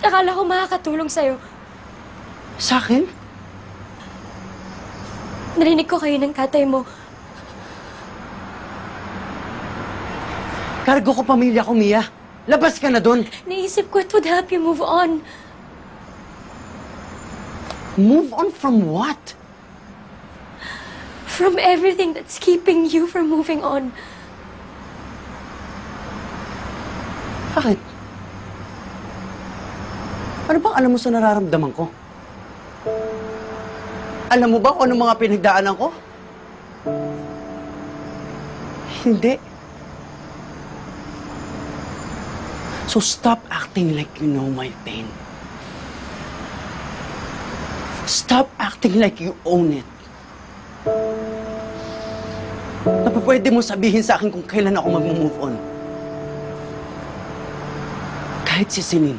Akala ko makakatulong sa'yo. Sa akin? Narinig ko kayo ng tatay mo. Kargo ko pamilya ko, Mia. Labas ka na doon. Naisip ko it would help you move on. Move on from what? From everything that's keeping you from moving on. Bakit? Ano bang alam mo sa nararamdaman ko? Alam mo ba kung anong mga pinagdaanan ko? Hindi. So stop acting like you know my pain. Stop acting like you own it. Pwede mo sabihin sa akin kung kailan ako mag-move on. Kahit si Celine.